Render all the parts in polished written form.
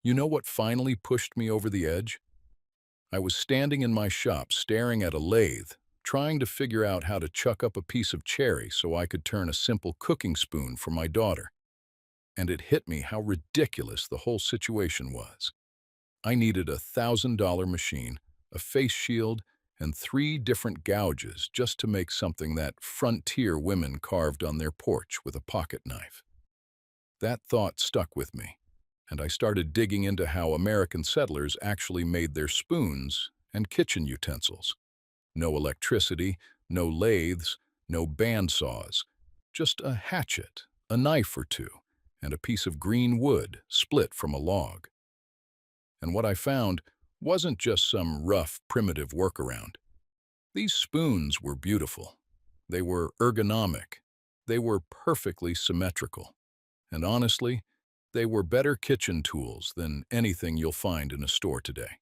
You know what finally pushed me over the edge? I was standing in my shop staring at a lathe, trying to figure out how to chuck up a piece of cherry so I could turn a simple cooking spoon for my daughter. And it hit me how ridiculous the whole situation was. I needed $1,000 machine, a face shield, and 3 different gouges just to make something that frontier women carved on their porch with a pocket knife. That thought stuck with me, and I started digging into how American settlers actually made their spoons and kitchen utensils. No electricity, no lathes, no bandsaws, just a hatchet, a knife or two, and a piece of green wood split from a log. And what I found wasn't just some rough, primitive workaround. These spoons were beautiful. They were ergonomic. They were perfectly symmetrical. And honestly, they were better kitchen tools than anything you'll find in a store today.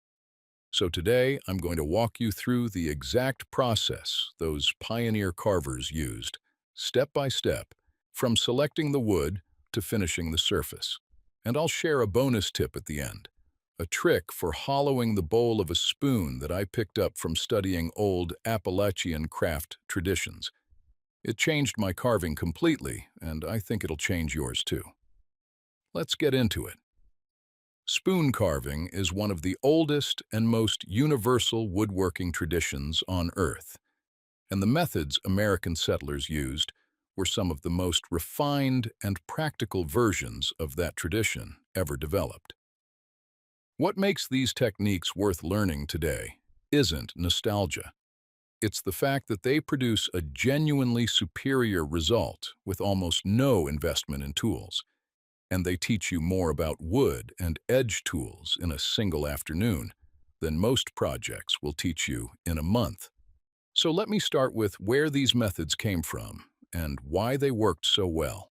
So today, I'm going to walk you through the exact process those pioneer carvers used, step by step, from selecting the wood to finishing the surface. And I'll share a bonus tip at the end, a trick for hollowing the bowl of a spoon that I picked up from studying old Appalachian craft traditions. It changed my carving completely, and I think it'll change yours too. Let's get into it. Spoon carving is one of the oldest and most universal woodworking traditions on Earth, and the methods American settlers used were some of the most refined and practical versions of that tradition ever developed. What makes these techniques worth learning today isn't nostalgia. It's the fact that they produce a genuinely superior result with almost no investment in tools. And they teach you more about wood and edge tools in a single afternoon than most projects will teach you in a month. So let me start with where these methods came from and why they worked so well.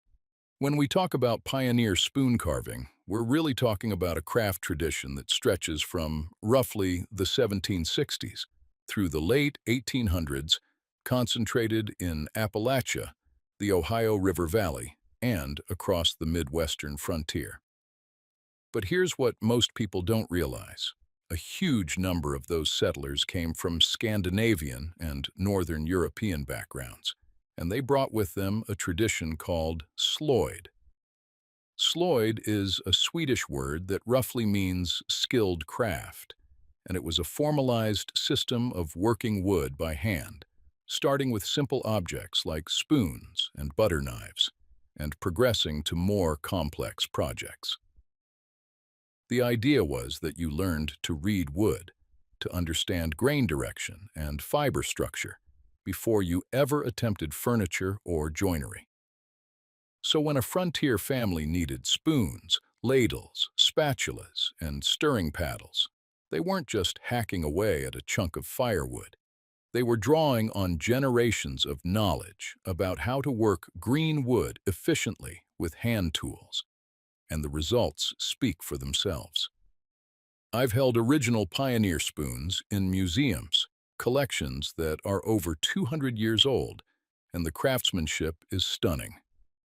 When we talk about pioneer spoon carving, we're really talking about a craft tradition that stretches from roughly the 1760s through the late 1800s, concentrated in Appalachia, the Ohio River Valley, and across the Midwestern frontier. But here's what most people don't realize. A huge number of those settlers came from Scandinavian and Northern European backgrounds, and they brought with them a tradition called slöjd. Slöjd is a Swedish word that roughly means skilled craft, and it was a formalized system of working wood by hand, starting with simple objects like spoons and butter knives, and progressing to more complex projects. The idea was that you learned to read wood, to understand grain direction and fiber structure, before you ever attempted furniture or joinery. So when a frontier family needed spoons, ladles, spatulas, and stirring paddles, they weren't just hacking away at a chunk of firewood. They were drawing on generations of knowledge about how to work green wood efficiently with hand tools, and the results speak for themselves. I've held original pioneer spoons in museums, collections that are over 200 years old, and the craftsmanship is stunning.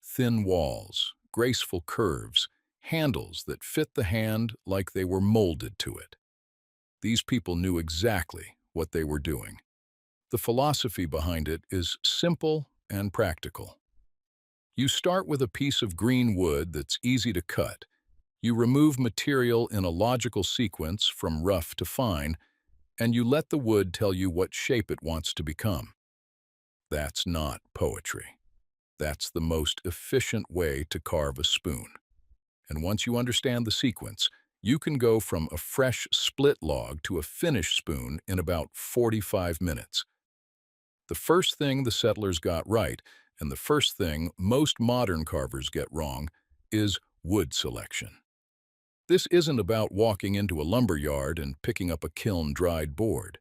Thin walls, graceful curves, handles that fit the hand like they were molded to it. These people knew exactly what they were doing. The philosophy behind it is simple and practical. You start with a piece of green wood that's easy to cut. You remove material in a logical sequence from rough to fine, and you let the wood tell you what shape it wants to become. That's not poetry. That's the most efficient way to carve a spoon. And once you understand the sequence, you can go from a fresh split log to a finished spoon in about 45 minutes. The first thing the settlers got right, and the first thing most modern carvers get wrong, is wood selection. This isn't about walking into a lumber yard and picking up a kiln-dried board.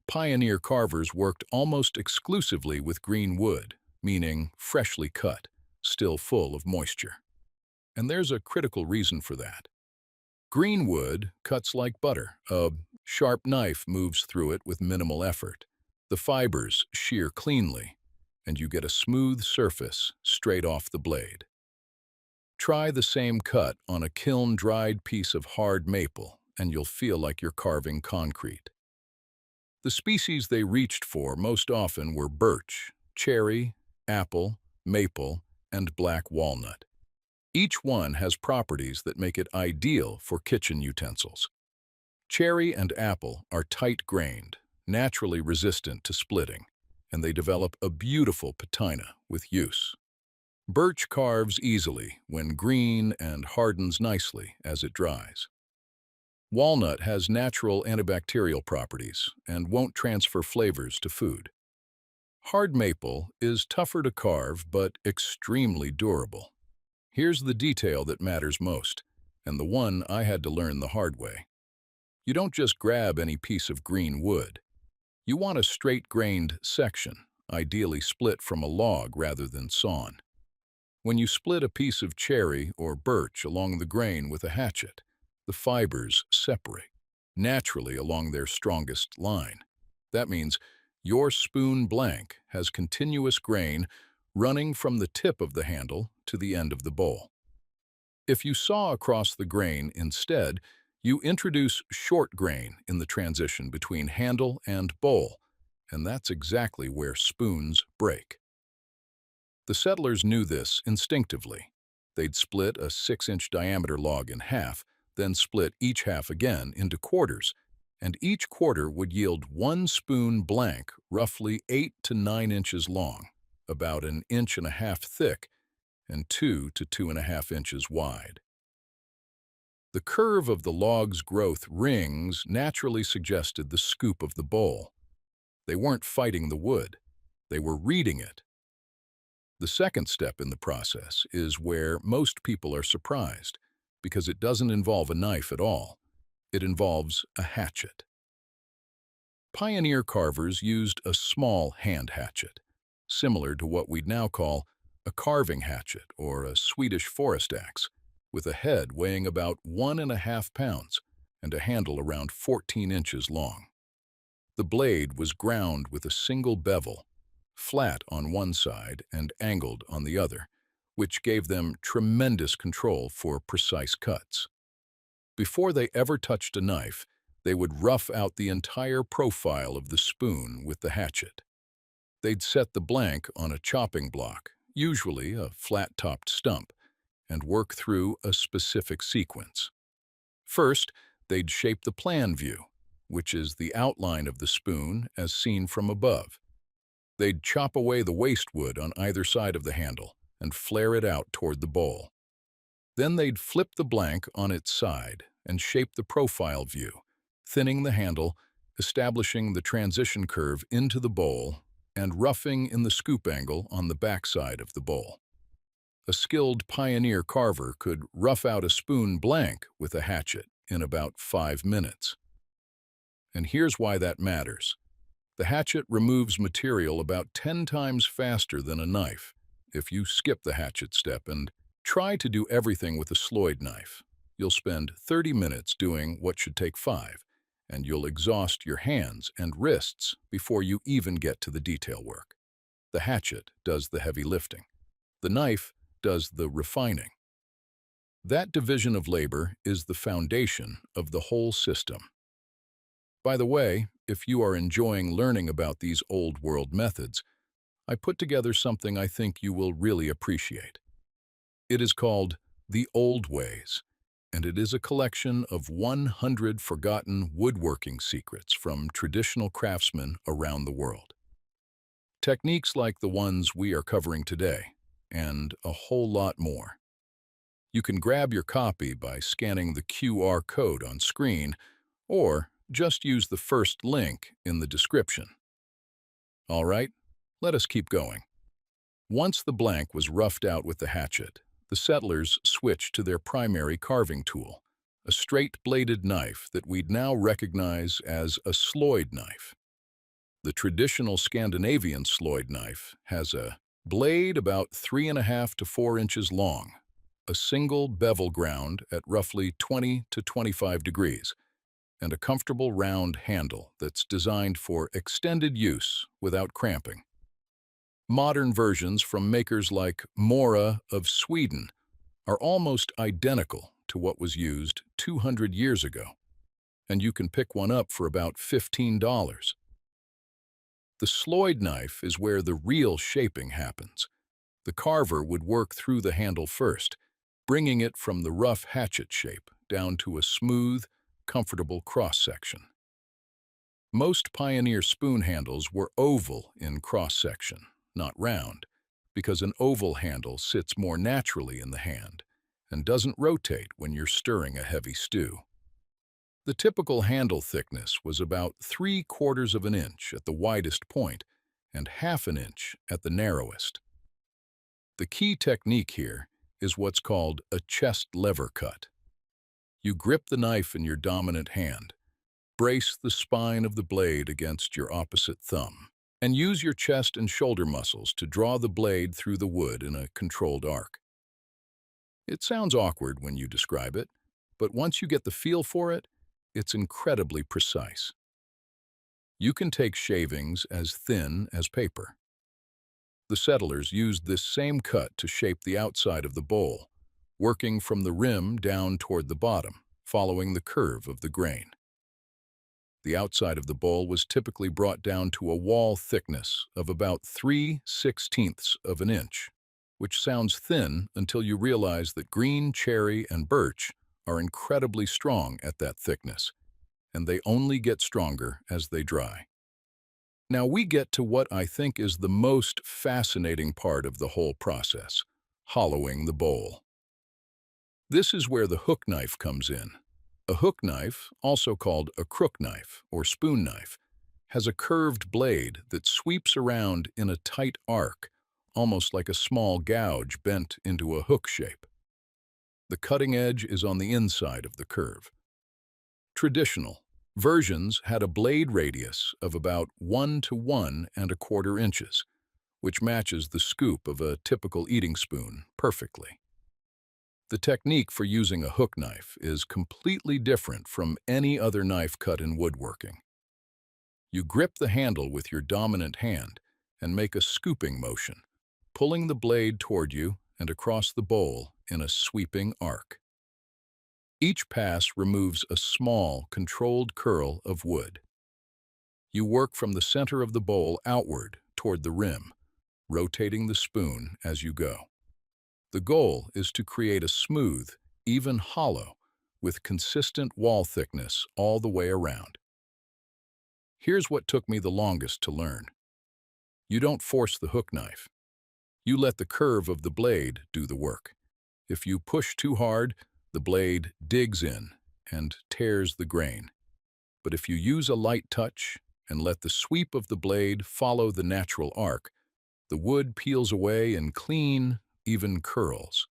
Pioneer carvers worked almost exclusively with green wood, meaning freshly cut, still full of moisture. And there's a critical reason for that. Green wood cuts like butter. A sharp knife moves through it with minimal effort. The fibers shear cleanly, and you get a smooth surface straight off the blade. Try the same cut on a kiln-dried piece of hard maple, and you'll feel like you're carving concrete. The species they reached for most often were birch, cherry, apple, maple, and black walnut. Each one has properties that make it ideal for kitchen utensils. Cherry and apple are tight-grained, naturally resistant to splitting, and they develop a beautiful patina with use. Birch carves easily when green and hardens nicely as it dries. Walnut has natural antibacterial properties and won't transfer flavors to food. Hard maple is tougher to carve but extremely durable. Here's the detail that matters most, and the one I had to learn the hard way. You don't just grab any piece of green wood. You want a straight-grained section, ideally split from a log rather than sawn. When you split a piece of cherry or birch along the grain with a hatchet, the fibers separate, naturally along their strongest line. That means your spoon blank has continuous grain running from the tip of the handle to the end of the bowl. If you saw across the grain instead, you introduce short grain in the transition between handle and bowl, and that's exactly where spoons break. The settlers knew this instinctively. They'd split a 6-inch diameter log in half, then split each half again into quarters, and each quarter would yield one spoon blank roughly 8 to 9 inches long, about 1.5 inches thick, and 2 to 2.5 inches wide. The curve of the log's growth rings naturally suggested the scoop of the bowl. They weren't fighting the wood, they were reading it. The second step in the process is where most people are surprised, because it doesn't involve a knife at all. It involves a hatchet. Pioneer carvers used a small hand hatchet, similar to what we'd now call a carving hatchet or a Swedish forest axe, with a head weighing about 1.5 pounds and a handle around 14 inches long. The blade was ground with a single bevel, flat on one side and angled on the other, which gave them tremendous control for precise cuts. Before they ever touched a knife, they would rough out the entire profile of the spoon with the hatchet. They'd set the blank on a chopping block, usually a flat-topped stump, and work through a specific sequence. First, they'd shape the plan view, which is the outline of the spoon as seen from above. They'd chop away the waste wood on either side of the handle and flare it out toward the bowl. Then they'd flip the blank on its side and shape the profile view, thinning the handle, establishing the transition curve into the bowl, and roughing in the scoop angle on the backside of the bowl. A skilled pioneer carver could rough out a spoon blank with a hatchet in about 5 minutes. And here's why that matters. The hatchet removes material about 10 times faster than a knife. If you skip the hatchet step and try to do everything with a sloyd knife, you'll spend 30 minutes doing what should take 5, and you'll exhaust your hands and wrists before you even get to the detail work. The hatchet does the heavy lifting. The knife does the refining. That division of labor is the foundation of the whole system. By the way, if you are enjoying learning about these old-world methods, I put together something I think you will really appreciate. It is called The Old Ways, and it is a collection of 100 forgotten woodworking secrets from traditional craftsmen around the world. Techniques like the ones we are covering today, and a whole lot more. You can grab your copy by scanning the QR code on screen, or just use the first link in the description. All right, let us keep going. Once the blank was roughed out with the hatchet, the settlers switched to their primary carving tool, a straight-bladed knife that we'd now recognize as a sloyd knife. The traditional Scandinavian sloyd knife has a blade about 3.5 to 4 inches long, a single bevel ground at roughly 20 to 25 degrees, and a comfortable round handle that's designed for extended use without cramping. Modern versions from makers like Mora of Sweden are almost identical to what was used 200 years ago, and you can pick one up for about $15. The sloyd knife is where the real shaping happens. The carver would work through the handle first, bringing it from the rough hatchet shape down to a smooth, comfortable cross-section. Most pioneer spoon handles were oval in cross-section, not round, because an oval handle sits more naturally in the hand and doesn't rotate when you're stirring a heavy stew. The typical handle thickness was about 3/4 of an inch at the widest point and 1/2 inch at the narrowest. The key technique here is what's called a chest lever cut. You grip the knife in your dominant hand, brace the spine of the blade against your opposite thumb, and use your chest and shoulder muscles to draw the blade through the wood in a controlled arc. It sounds awkward when you describe it, but once you get the feel for it, it's incredibly precise. You can take shavings as thin as paper. The settlers used this same cut to shape the outside of the bowl, working from the rim down toward the bottom, following the curve of the grain. The outside of the bowl was typically brought down to a wall thickness of about 3/16 of an inch, which sounds thin until you realize that green, cherry, and birch are incredibly strong at that thickness, and they only get stronger as they dry. Now we get to what I think is the most fascinating part of the whole process, hollowing the bowl. This is where the hook knife comes in. A hook knife, also called a crook knife or spoon knife, has a curved blade that sweeps around in a tight arc, almost like a small gouge bent into a hook shape. The cutting edge is on the inside of the curve. Traditional versions had a blade radius of about 1 to 1¼ inches, which matches the scoop of a typical eating spoon perfectly. The technique for using a hook knife is completely different from any other knife cut in woodworking. You grip the handle with your dominant hand and make a scooping motion, pulling the blade toward you and across the bowl in a sweeping arc. Each pass removes a small, controlled curl of wood. You work from the center of the bowl outward toward the rim, rotating the spoon as you go. The goal is to create a smooth, even hollow, with consistent wall thickness all the way around. Here's what took me the longest to learn. You don't force the hook knife. You let the curve of the blade do the work. If you push too hard, the blade digs in and tears the grain. But if you use a light touch and let the sweep of the blade follow the natural arc, the wood peels away in clean, even curls.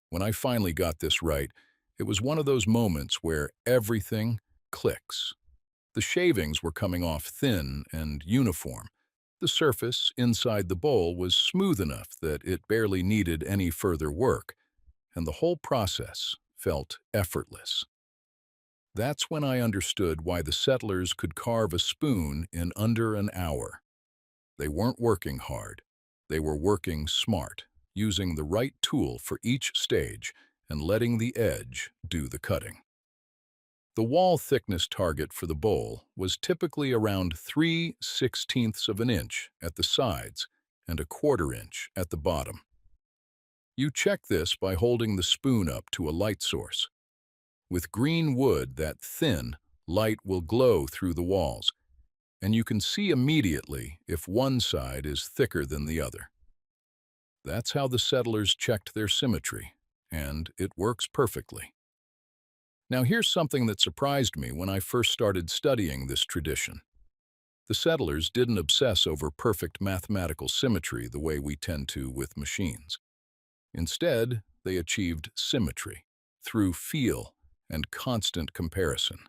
When I finally got this right, it was one of those moments where everything clicks. The shavings were coming off thin and uniform. The surface inside the bowl was smooth enough that it barely needed any further work, and the whole process felt effortless. That's when I understood why the settlers could carve a spoon in under an hour. They weren't working hard. They were working smart, using the right tool for each stage and letting the edge do the cutting. The wall thickness target for the bowl was typically around 3/16 of an inch at the sides and 1/4 inch at the bottom. You check this by holding the spoon up to a light source. With green wood that thin, light will glow through the walls, and you can see immediately if one side is thicker than the other. That's how the settlers checked their symmetry, and it works perfectly. Now here's something that surprised me when I first started studying this tradition. The settlers didn't obsess over perfect mathematical symmetry the way we tend to with machines. Instead, they achieved symmetry through feel and constant comparison.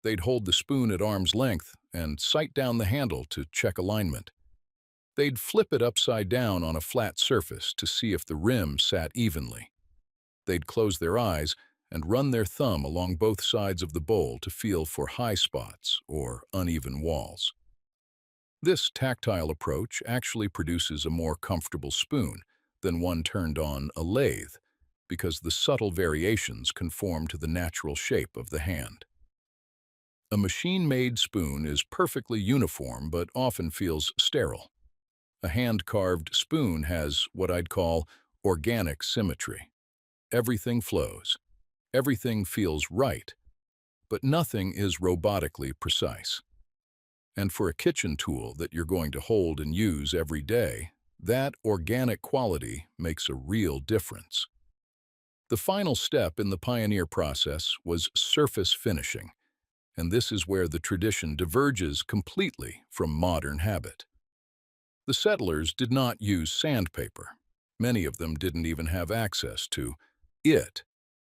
They'd hold the spoon at arm's length and sight down the handle to check alignment. They'd flip it upside down on a flat surface to see if the rim sat evenly. They'd close their eyes and run their thumb along both sides of the bowl to feel for high spots or uneven walls. This tactile approach actually produces a more comfortable spoon than one turned on a lathe, because the subtle variations conform to the natural shape of the hand. A machine-made spoon is perfectly uniform but often feels sterile. A hand-carved spoon has what I'd call organic symmetry. Everything flows. Everything feels right, but nothing is robotically precise. And for a kitchen tool that you're going to hold and use every day, that organic quality makes a real difference. The final step in the pioneer process was surface finishing, and this is where the tradition diverges completely from modern habit. The settlers did not use sandpaper. Many of them didn't even have access to it.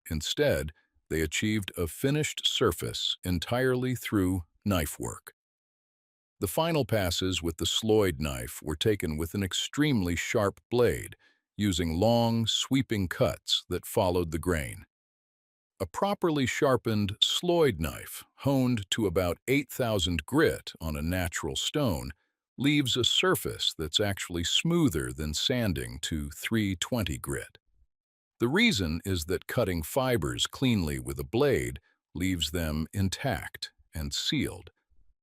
Instead, they achieved a finished surface entirely through knife work. The final passes with the sloyd knife were taken with an extremely sharp blade, using long, sweeping cuts that followed the grain. A properly sharpened sloyd knife, honed to about 8,000 grit on a natural stone, leaves a surface that's actually smoother than sanding to 320 grit. The reason is that cutting fibers cleanly with a blade leaves them intact and sealed,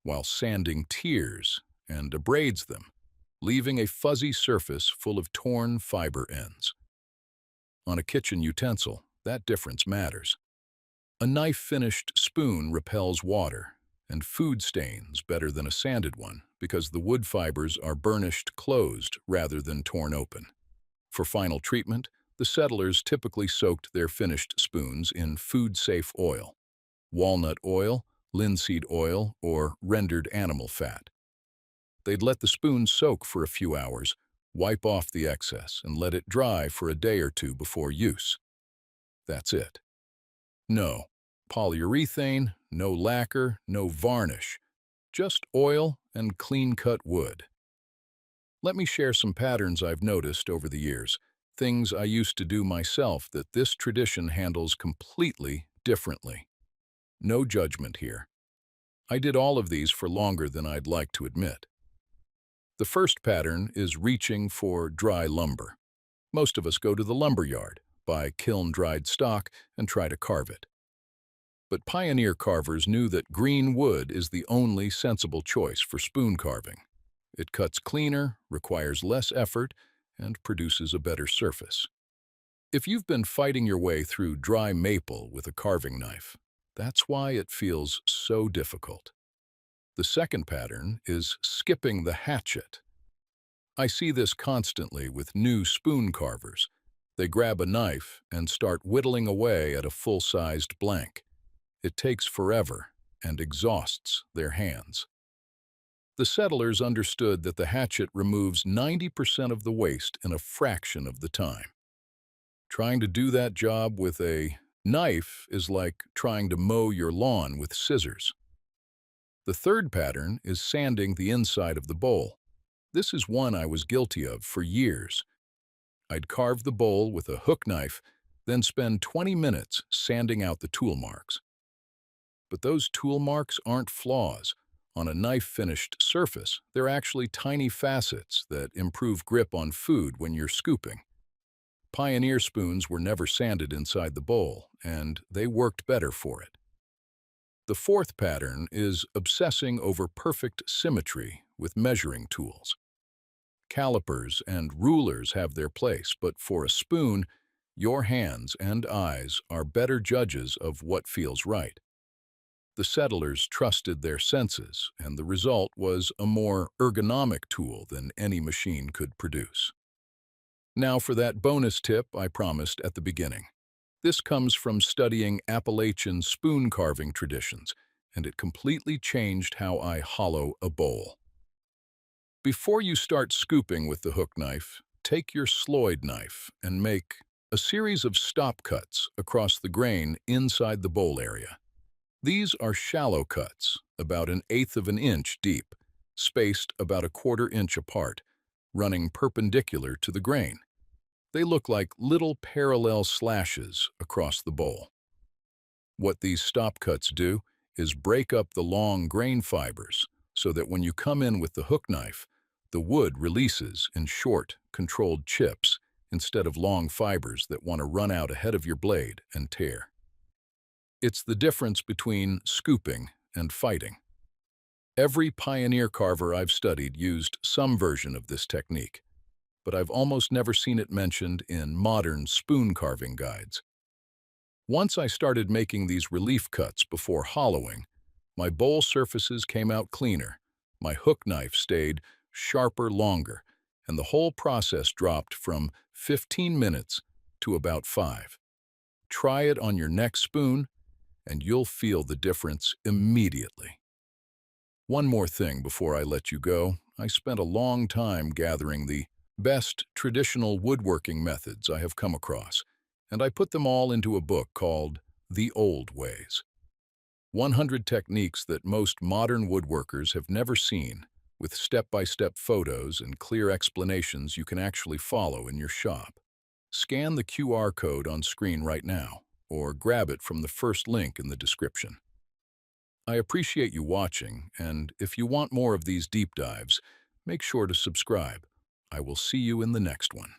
while sanding tears and abrades them, leaving a fuzzy surface full of torn fiber ends. On a kitchen utensil, that difference matters. A knife-finished spoon repels water and food stains better than a sanded one because the wood fibers are burnished closed rather than torn open. For final treatment, the settlers typically soaked their finished spoons in food-safe oil, walnut oil, linseed oil, or rendered animal fat. They'd let the spoon soak for a few hours, wipe off the excess, and let it dry for a day or two before use. That's it. No polyurethane, no lacquer, no varnish, just oil and clean-cut wood. Let me share some patterns I've noticed over the years, things I used to do myself that this tradition handles completely differently. No judgment here. I did all of these for longer than I'd like to admit. The first pattern is reaching for dry lumber. Most of us go to the lumber yard, buy kiln-dried stock, and try to carve it. But pioneer carvers knew that green wood is the only sensible choice for spoon carving. It cuts cleaner, requires less effort, and produces a better surface. If you've been fighting your way through dry maple with a carving knife, that's why it feels so difficult. The second pattern is skipping the hatchet. I see this constantly with new spoon carvers. They grab a knife and start whittling away at a full-sized blank. It takes forever and exhausts their hands. The settlers understood that the hatchet removes 90% of the waste in a fraction of the time. Trying to do that job with a knife is like trying to mow your lawn with scissors. The third pattern is sanding the inside of the bowl. This is one I was guilty of for years. I'd carve the bowl with a hook knife, then spend 20 minutes sanding out the tool marks. But those tool marks aren't flaws. On a knife-finished surface, they're actually tiny facets that improve grip on food when you're scooping. Pioneer spoons were never sanded inside the bowl, and they worked better for it. The fourth pattern is obsessing over perfect symmetry with measuring tools. Calipers and rulers have their place, but for a spoon, your hands and eyes are better judges of what feels right. The settlers trusted their senses, and the result was a more ergonomic tool than any machine could produce. Now for that bonus tip I promised at the beginning. This comes from studying Appalachian spoon carving traditions, and it completely changed how I hollow a bowl. Before you start scooping with the hook knife, take your sloyd knife and make a series of stop cuts across the grain inside the bowl area. These are shallow cuts, about 1/8 of an inch deep, spaced about 1/4 inch apart, running perpendicular to the grain. They look like little parallel slashes across the bowl. What these stop cuts do is break up the long grain fibers so that when you come in with the hook knife, the wood releases in short, controlled chips instead of long fibers that want to run out ahead of your blade and tear. It's the difference between scooping and fighting. Every pioneer carver I've studied used some version of this technique, but I've almost never seen it mentioned in modern spoon carving guides. Once I started making these relief cuts before hollowing, my bowl surfaces came out cleaner, my hook knife stayed sharper longer, and the whole process dropped from 15 minutes to about 5. Try it on your next spoon, and you'll feel the difference immediately. One more thing before I let you go. I spent a long time gathering the best traditional woodworking methods I have come across, and I put them all into a book called The Old Ways. 100 techniques that most modern woodworkers have never seen, with step-by-step photos and clear explanations you can actually follow in your shop. Scan the QR code on screen right now, or grab it from the first link in the description. I appreciate you watching, and if you want more of these deep dives, make sure to subscribe. I will see you in the next one.